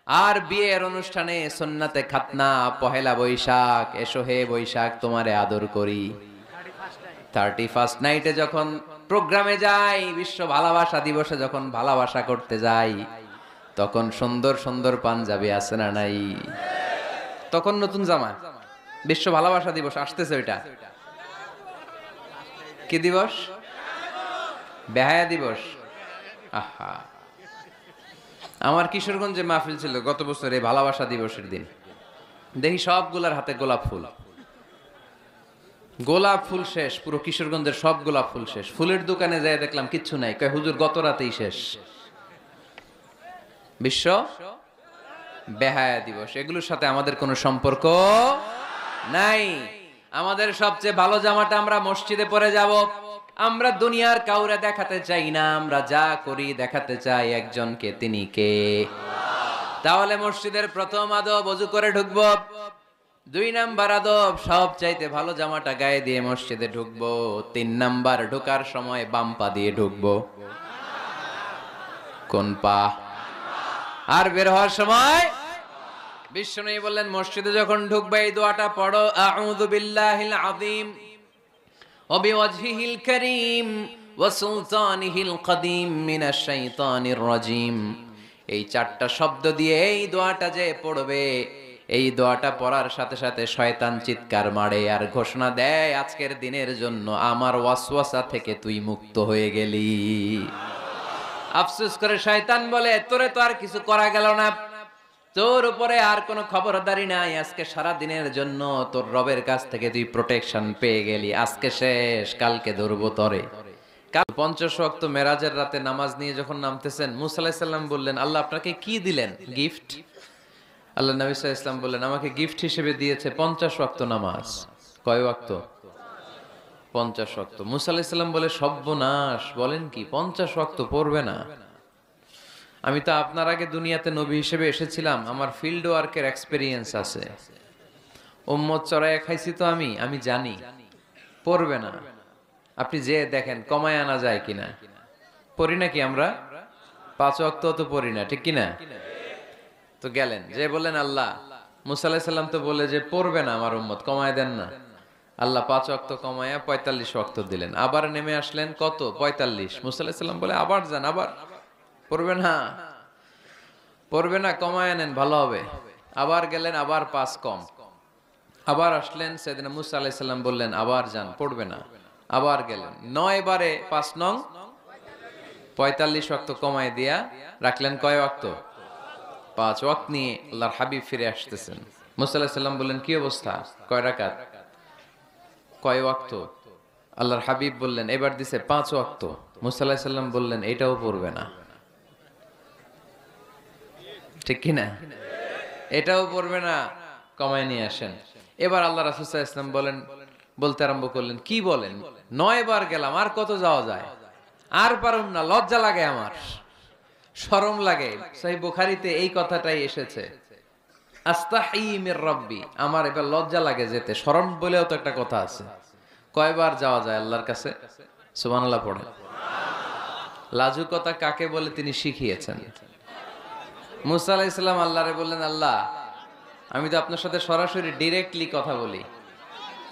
আর বিয়ের অনুষ্ঠানে সুন্নাতে খাতনা, পহেলা বৈশাখ, এসো হে বৈশাখ তোমারে আদর করি, 31st নাইটে যখন প্রোগ্রামে যাই, বিশ্ব ভালোবাসা দিবসে যখন ভালোবাসা করতে যাই, তখন সুন্দর সুন্দর পাঞ্জাবি আছে না নাই? তখন নতুন জামা। বিশ্ব ভালোবাসা দিবস আসতেছে, ওইটা কি দিবস? বেহায়া দিবস। আহা, আমার কিশোরগঞ্জে মাহফিল ছিল গত বছর এই ভালোবাসা দিবসের দিন। দেখি সবগুলার হাতে গোলাপ ফুল, গোলাপ ফুল শেষ, পুরো কিশোরগঞ্জের সব গোলাপ ফুল শেষ। ফুলের দোকানে যাই দেখলাম কিচ্ছু নাই, কয় হুজুর গত রাতেই শেষ। বিশ্ব বেহায়া দিবস, এগুলোর সাথে আমাদের কোনো সম্পর্ক নাই। আমাদের সবচেয়ে ভালো জামাটা আমরা মসজিদে পরে যাব। আমরা দুনিয়ার কাউরে দেখাতে চাই না, আমরা যা করি দেখাতে চাই একজনকে, তিনি কে? তাহলে মসজিদের প্রথম আদব ওযু করে ঢুকবো। 2 নাম্বার আদব সব চাইতে ভালো জামাটা গায়ে দিয়ে মসজিদে ঢুকবো। 3 নাম্বার ঢোকার সময় বাম পা দিয়ে ঢুকবো। কোন পা? আর বের হওয়ার সময় বিশ্বনবী বললেন মসজিদে যখন ঢুকবে এই দোয়াটা পড়ো, আউযু বিল্লাহিল আযীম ওয়া বিওয়াজহিল কারীম ওয়া সুলতানিহিল কদীম মিনাশ শাইতানির রাজীম। এই 4টা শব্দ দিয়ে এই দোয়াটা যে পড়বে, এই দোয়াটা পড়ার সাথে সাথে শয়তান চিৎকার মারে আর ঘোষণা দেয়, আজকের দিনের জন্য আমার ওয়াসওয়াসা থেকে তুই মুক্ত হয়ে গেলি। আফসোস করে শয়তান বলে, তোরে তো আর কিছু করা গেল না, তোর উপরে আর কোনো খবরদারি নাই, আজকে সারা দিনের জন্য তোর রবের কাছ থেকে তুই প্রোটেকশন পেয়ে গেলি, আজকে শেষ, কালকে ধরবো তরে। কাল 50 ওয়াক্ত মেরাজের রাতে নামাজ নিয়ে যখন নামতেছেন, মুসা আলাইহিস সালাম বললেন, আল্লাহ আপনাকে কি দিলেন গিফট? আল্লাহ নবী সাল্লাল্লাহু আলাইহি ওয়াসাল্লাম বললেন, আমাকে গিফট হিসেবে দিয়েছে 50 ওয়াক্ত নামাজ। কয় ওয়াক্ত? 50 ওয়াক্ত। মুসা আলাইহিস সালাম বলে, সর্বনাশ, বলেন কি 50 ওয়াক্ত পড়বে না? আমি তো আপনার আগে দুনিয়াতে নবী হিসেবে এসেছিলাম, আমার ফিল্ড ওয়ার্কের এক্সপেরিয়েন্স আছে, উম্মত চড়াইয়া খাইছি তো আমি জানি পড়বে না। আপনি যে দেখেন কমায় আনা যায় কিনা। পড়ি নাকি আমরা? 5 ওয়াক্ত তো পড়ি না, ঠিক কিনা? তো গেলেন যে বললেন, আল্লাহ মুসা আলাইহিস সালাম তো বলে যে পড়বে না আমার উম্মত, কমায় দেন না। আল্লাহ 5 ওয়াক্ত কমায়া 45 ওয়াক্ত দিলেন। আবার নেমে আসলেন কত? 45। মুসা আলাইহিস সালাম বলে, আবার যান, আবার পড়বে না, পড়বে না, কমায় নেন, ভালো হবে। আবার গেলেন, আবার 5 কম। আবার আসলেন, সাইয়েদনা মুসা আলাইহিস সালাম বললেন, আবার যান, পড়বে না। আবার গেলেন, 9 বারে 5 নং 45 ওয়াক্ত কমায় দিয়া রাখলেন কয় ওয়াক্ত? 5 ওয়াক্ত নিয়ে আল্লাহর হাবিব ফিরে আসতেছেন। মুসা আলাইহিস সালাম বললেন, কি অবস্থা? কয় রাকাত? কয় ওয়াক্ত? আল্লাহর হাবিব বললেন, এবার দিছে 5 ওয়াক্ত। মুসা আলাইহিস সালাম বললেন, এটাও পড়বে না, ঠিক কিনা? এটাও পড়বে না, কমায় নিয়ে আসেন। এবার আল্লাহ রাসূল সাল্লাল্লাহু আলাইহি ওয়াসাল্লাম বলতে আরম্ভ করলেন, কি বলেন, 9 বার গেলাম, আর কত যাওয়া যায়? আর পারুম না, লজ্জা লাগে, আমার শরম লাগে। সহিহ বুখারীতে এই কথাটাই এসেছে, আস্তাহি মির রাব্বি, আমার এবার লজ্জা লাগে যেতে। শরম বলেও তো একটা কথা আছে। কয়বার যাওয়া যায় আল্লাহর কাছে? সুবহানাল্লাহ পড়ে। লাজুকতা কাকে বলে তিনি শিখিয়েছেন। মুসা আলাইহিস সালাম আল্লাহরে বললেন, আল্লাহ আমি তো আপনার সাথে সরাসরি ডাইরেক্টলি কথা বলি।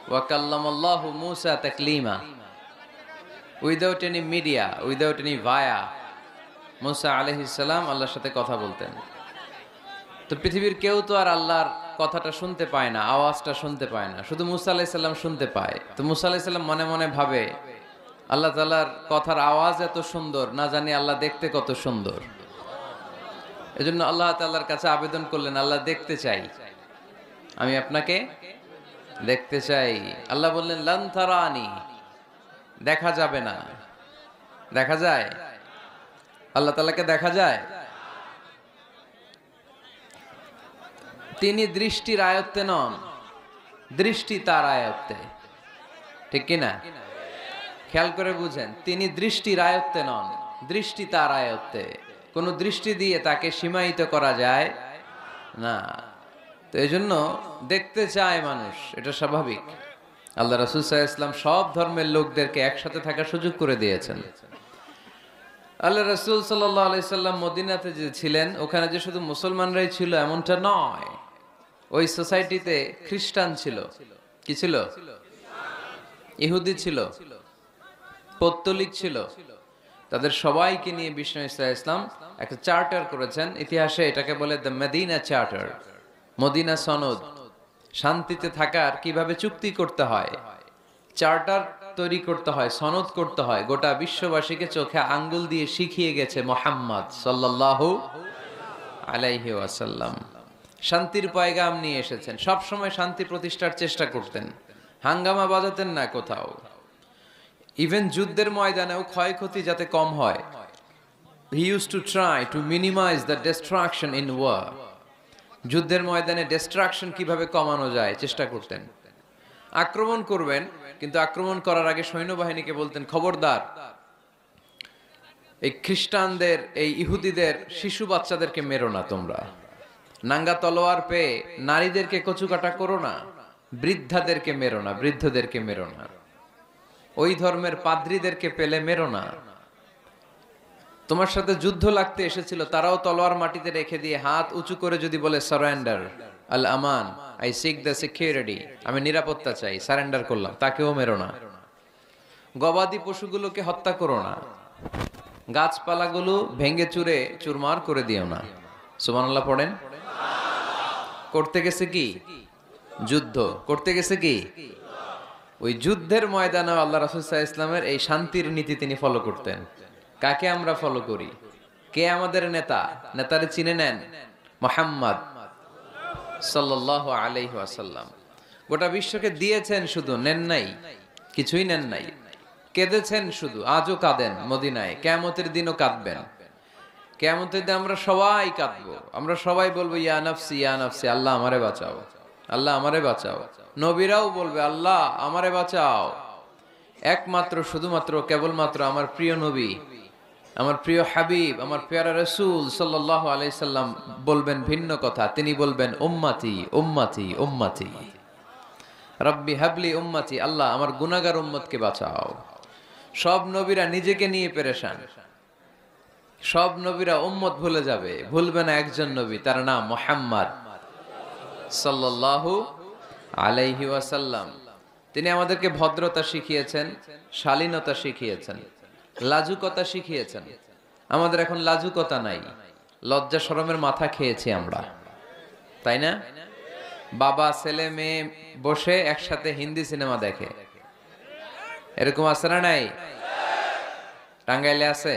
ওয়া কাল্লামাল্লাহু মুসা তাকলিমা, without any media, without any via. মুসা আলাইহিস সালাম আল্লাহর সাথে কথা বলতেন। তো পৃথিবীর কেউ তো আর আল্লাহর কথাটা শুনতে পায় না, আওয়াজটা শুনতে পায় না, শুধু মুসা আলাইহিস সালাম শুনতে পায়। তো মুসা আলাইহিস সালাম মনে মনে ভাবে, আল্লাহ তাআলার কথার আওয়াজ এত সুন্দর, না জানি আল্লাহ দেখতে কত সুন্দর। এজন্য আল্লাহ তাআলার কাছে আবেদন করলেন, আল্লাহ দেখতে চাই, আমি আপনাকে দেখতে চাই। আল্লাহ বললেন, লান তারানি, দেখা যাবে না। দেখা যায়? আল্লাহ তাআলাকে দেখা যায়? তিনি দৃষ্টির আয়ত্তে নন, দৃষ্টি তার আয়ত্তে, ঠিক কিনা? খেয়াল করে বুঝেন, তিনি দৃষ্টির আয়ত্তে নন, দৃষ্টি তার আয়ত্তে। কোন দৃষ্টি দিয়ে তাকে সীমায়িত করা যায় না। তো এই জন্য দেখতে চায় মানুষ, এটা স্বাভাবিক। আল্লাহ রাসূল সাল্লাল্লাহু আলাইহি ওয়াসাল্লাম সব ধর্মের লোকদেরকে একসাথে থাকার সুযোগ করে দিয়েছেন। আল্লাহ রাসূল সাল্লাল্লাহু আলাইহি সাল্লাম মদিনাতে যে ছিলেন ওখানে যে শুধু মুসলমানরাই ছিল এমনটা নয়, ওই সোসাইটিতে খ্রিস্টান ছিল। কি ছিল? ইহুদি ছিল, পৌত্তলিক ছিল। তাদের সবাইকে নিয়ে বিষ্ণু ইসলাম একটা চার্টার করেছেন। ইতিহাসে এটাকে বলে দ্য মদিনা চার্টার, মদিনা সনদ। শান্তিতে থাকার কিভাবে চুক্তি করতে হয়, চার্টার তৈরি করতে হয়, সনদ করতে হয়, গোটা বিশ্ববাসীকে চোখে আঙ্গুল দিয়ে শিখিয়ে গেছে মুহাম্মদ সাল্লাল্লাহু আলাইহি ওয়াসাল্লাম। শান্তির পয়গাম নিয়ে এসেছেন, সব সময় শান্তি প্রতিষ্ঠার চেষ্টা করতেন, হাঙ্গামা বাজাতেন না কোথাও। ইভেন যুদ্ধের ময়দানেও ক্ষয়ক্ষতি যাতে কম হয়, he used to try to minimize the destruction in war. যুদ্ধের ময়দানে ডিস্ট্রাকশন কিভাবে কমানো যায় চেষ্টা করতেন। আক্রমণ করবেন, কিন্তু আক্রমণ করার আগে সৈন্যবাহিনীকে বলতেন, খবরদার এই খ্রিস্টানদের, এই ইহুদিদের শিশু বাচ্চাদেরকে মেরো না, তোমরা নাঙ্গা তলোয়ার পেয়ে নারীদেরকে কচুকাটা করো না, বৃদ্ধাদেরকে মেরো না, বৃদ্ধদেরকে মেরো না, ওই ধর্মের পাদ্রীদেরকে পেলে মেরো না। তোমার সাথে যুদ্ধ লাগতে এসেছিল, তারাও তলোয়ার মাটিতে রেখে দিয়ে হাত উঁচু করে যদি বলে surrender, Al Aman, I sick the security, আমি নিরাপত্তা চাই, সারেন্ডার করলাম, তাকেও মেরো না। গবাদি পশুগুলোকে হত্যা করো না, গাছপালাগুলো ভেঙে চুরে চুরমার করে দিও না। সুবহানাল্লাহ পড়েন। করতে গেছে কি? যুদ্ধ করতে গেছে কি? ওই যুদ্ধের ময়দানে আল্লাহ রাসূল সাল্লাল্লাহু আলাইহি ওয়াসাল্লামের এই শান্তির নীতি তিনি ফলো করতেন। কাকে আমরা ফলো করি? কে আমাদের নেতা? নেতারে চিনে নেন, মুহাম্মদ সাল্লাল্লাহু আলাইহি ওয়াসাল্লাম। গোটা বিশ্বকে দিয়েছেন, শুধু নেন নাই, কিছুই নেন নাই। কেঁদেছেন শুধু, আজও কাঁদেন মদিনায়, কিয়ামতের দিনও কাঁদবেন। কিয়ামতের দিন আমরা সবাই কাঁদবো, আমরা সবাই বলবো ইয়া নাফসি ইয়া নাফসি, আল্লাহ আমারে বাঁচাও, আল্লাহ আমারে বাঁচাও। নবীরাও বলবে আল্লাহ আমারে বাঁচাও। একমাত্র শুধুমাত্র কেবলমাত্র আমার প্রিয় নবী, আমার প্রিয় হাবিব, আমার প্যারা রাসূল সাল্লাল্লাহু আলাইহি সাল্লাম বলবেন ভিন্ন কথা। তিনি বলবেন উম্মতি উম্মতি উম্মতি, রব্বি হাবলি উম্মতি, আল্লাহ আমার গুনাহগার উম্মতকে বাঁচাও। সব নবীরা নিজেকে নিয়ে পেরেশান, সব নবীরা উম্মত ভুলে যাবে, ভুলবে না একজন নবী, তার নাম মুহাম্মদ সাল্লাল্লাহু আলাইহি ওয়াসাল্লাম। তিনি আমাদেরকে ভদ্রতা শিখিয়েছেন, শালীনতা শিখিয়েছেন, লাজুকতা শিখিয়েছেন। আমাদের এখন লাজুকতা নাই, লজ্জা শরমের মাথা খেয়েছি আমরা, তাই না? বাবা ছেলে মেয়ে বসে একসাথে হিন্দি সিনেমা দেখে, এরকম আছে না নাই? টাঙ্গাইলে আছে?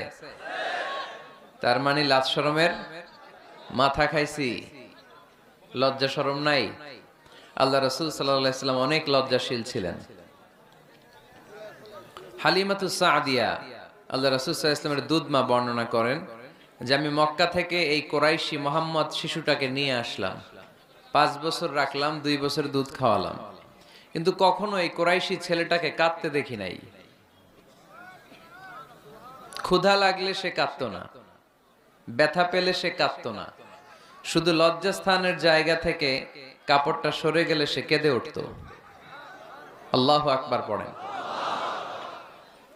তার মানে লাজ শরমের মাথা খাইছি, লজ্জা শরম নাই। আল্লাহ রাসূল সাল্লাল্লাহু আলাইহি ওয়াসাল্লাম অনেক লজ্জাশীল ছিলেন। হালিমাতুস সাদিয়া, আল্লাহ রাসূল সাল্লাল্লাহু আলাইহি ওয়াসাল্লামের দুধমা বর্ণনা করেন যে আমি মক্কা থেকে এই কোরাইশি মুহাম্মদ শিশুটাকে নিয়ে আসলাম, 5 বছর রাখলাম, 2 বছর দুধ খাওয়ালাম, কিন্তু কখনো এই কোরাইশি ছেলেটাকে কাঁদতে দেখি নাই। ক্ষুধা লাগলে সে কাঁদতো না, ব্যথা পেলে সে কাঁদতো না, শুধু লজ্জাস্থানের জায়গা থেকে কাপড়টা সরে গেলে সে কেঁদে উঠতো। আল্লাহু আকবার পড়েন।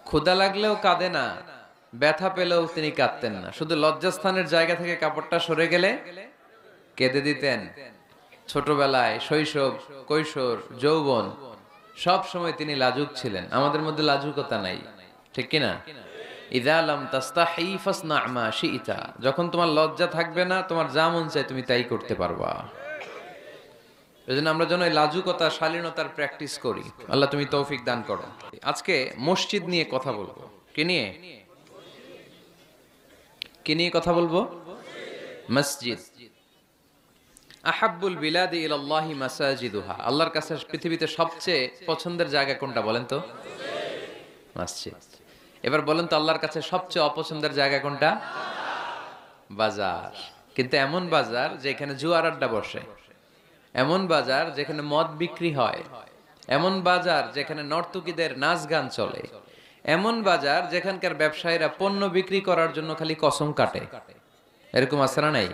ক্ষুধা লাগলেও কাঁদে না, ব্যথা পেলেও তিনি কাঁদতেন না, শুধু লজ্জাস্থানের জায়গা থেকে কাপড়টা সরে গেলে কেঁদে দিতেন। ছোটবেলায়, শৈশব, কৈশোর, যৌবন, সব সময় তিনি লাজুক ছিলেন। আমাদের মধ্যে লাজুকতা নাই, ঠিক কিনা? ইযা লাম তাস্তাহি ফাসনা মা শিইতা, যখন তোমার লজ্জা থাকবে না, তোমার যা মন চায় তুমি তাই করতে পারবা। এজন্য আমরা যেন এই লাজুকতা, শালীনতার প্র্যাকটিস করি। আল্লাহ তুমি তৌফিক দান করো। আজকে মসজিদ নিয়ে কথা বলবো। কি নিয়ে? কি নিয়ে কথা বলবো? মসজিদ। আহাব্বুল বিলাদি ইলাল্লাহি মাসাজিদুহা, আল্লাহর কাছে পৃথিবীতে সবচেয়ে পছন্দের জায়গা কোনটা বলেন তো? মসজিদ। এবার বলেন তো আল্লাহর কাছে সবচেয়ে অপছন্দের জায়গা কোনটা? বাজার। কিন্তু এমন বাজার যেখানে জুয়ার আড্ডা বসে, এমন বাজার যেখানে মদ বিক্রি হয়, এমন বাজার যেখানে নর্তকীদের নাচ গান চলে, এমন বাজার যেখানকার ব্যবসায়ীরা পণ্য বিক্রি করার জন্য খালি কসম কাটে। এরকম আছে না নাই?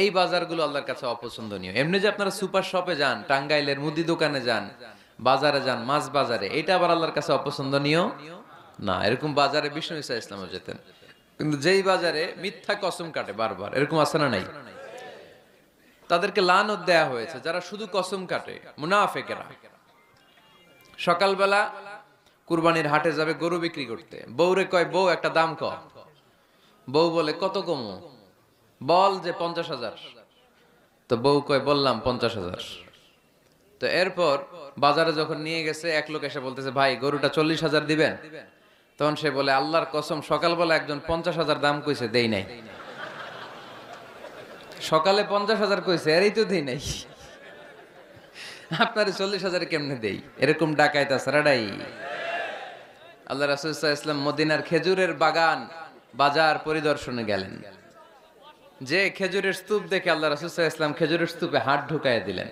এই বাজারগুলো আল্লাহর কাছে অপছন্দনীয়। এমনি যে আপনারা সুপার শপে যান, টাঙ্গাইলের মুদি দোকানে যান, বাজারে যান, মাছ বাজারে, এটা আবার আল্লাহর কাছে অপছন্দনীয় না। এরকম বাজারে বিষ্ণু ঈসা ইসলামও যেতেন। কিন্তু যেই বাজারে মিথ্যা কসম কাটে বারবার, এরকম আছে না নাই? তাদেরকে লানত দেয়া হয়েছে যারা শুধু কসম কাটে, মুনাফেকেরা। সকালবেলা কুরবানির হাটে যাবে গরু বিক্রি করতে, বউরে কয়, বউ একটা দাম ক। বউ বলে, কত কমু? বল যে 50,000। তো বউ কয়, বললাম 50,000। তো এরপর বাজারে যখন নিয়ে গেছে, এক লোক এসে বলতেছে, ভাই গরুটা 40,000 দিবেন? তখন সে বলে, আল্লাহর কসম, সকালবেলা একজন 50,000 দাম কইছে, দেই নাই। সকালে 50,000 কইছে, এরই তো দেই নাই, আপনার 40,000 কেমনে দেই? এরকম ডাকাইত আছে রাডাই। আল্লাহ রাসূল সাল্লাল্লাহু আলাইহি ওয়াসাল্লাম মদিনার খেজুরের বাগান বাজার পরিদর্শনে গেলেন। যে খেজুরের স্তূপ দেখে আল্লাহ রাসূল সাল্লাল্লাহু আলাইহি ওয়াসাল্লাম খেজুরের স্তূপে হাত ঢুকায় দিলেন।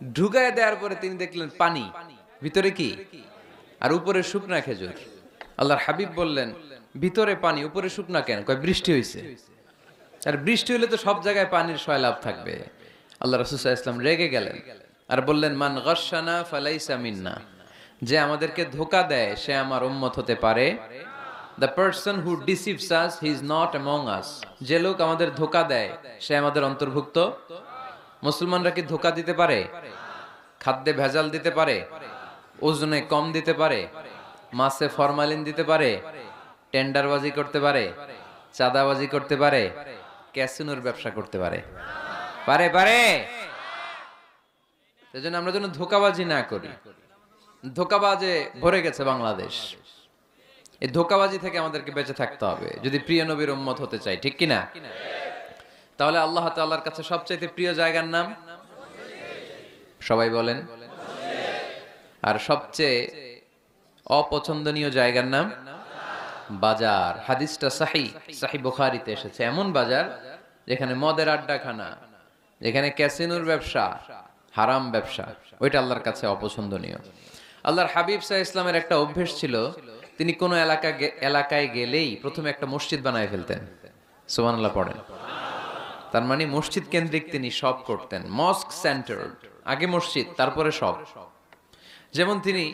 ঢুকায় দেওয়ার পরে তিনি দেখলেন পানি, ভিতরে কি? আর উপরে শুকনা খেজুর। আল্লাহর হাবিব বললেন, ভিতরে পানি, উপরে শুকনা কেন? কয়, বৃষ্টি হইছে। আর বৃষ্টি হলে তো সব জায়গায় পানির সয়লাভ থাকবে। আল্লাহ রাসূল সাল্লাল্লাহু আলাইহি ওয়াসাল্লাম রেগে গেলেন আর বললেন, মান গাশশানা ফালাইসা মিন্না। যে আমাদেরকে ধোঁকা দেয় সে আমার উম্মত হতে পারে। The person who deceives us, he is not among us. যে লোক আমাদের ধোঁকা দেয় সে আমাদের অন্তর্ভুক্ত। মুসলমানরা কি ধোঁকা দিতে পারে? খাদ্যে ভেজাল দিতে পারে? ওজনে কম দিতে পারে? মাছে ফরমালিন দিতে পারে? টেন্ডারবাজি করতে পারে? চাঁদাবাজি করতে পারে? ক্যাসিনোর ব্যবসা করতে পারে? পারে পারে। সেজন্য আমরা যেন ধোঁকাবাজি না করি। ধোঁকাবাজে ভরে গেছে বাংলাদেশ। এই ধোঁকাবাজি থেকে আমাদেরকে বেঁচে থাকতে হবে যদি প্রিয় নবীর উম্মত হতে চাই, ঠিক কিনা? তাহলে আল্লাহ তাআলার কাছে সবচাইতে প্রিয় জায়গার নাম সবাই বলেন। আর সবচেয়ে অপছন্দনীয় জায়গার নাম বাজার। হাদিসটা সহিহ বুখারীতে এসেছে। এমন বাজার যেখানে মদের আড্ডাখানা, যেখানে ক্যাসিনোর ব্যবসা, হারাম ব্যবসা, ওইটা আল্লাহর কাছে অপছন্দনীয়। আল্লাহর হাবিব সাল্লাল্লাহু আলাইহি ওয়াসাল্লামের একটা অভ্যেস ছিল, তিনি কোন এলাকায় গেলেই প্রথমে একটা মসজিদ বানায় ফেলতেন। সুবহানাল্লাহ পড়েন। তার মানে মসজিদ কেন্দ্রিক তিনি সব করতেন, মস্ক সেন্টার্ড। আগে মসজিদ, তারপরে সব। যেমন তিনি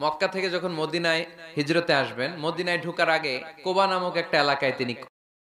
মক্কা থেকে যখন মদিনায় হিজরতে আসবেন, মদিনায় ঢোকার আগে কোবা নামক একটা এলাকায় তিনি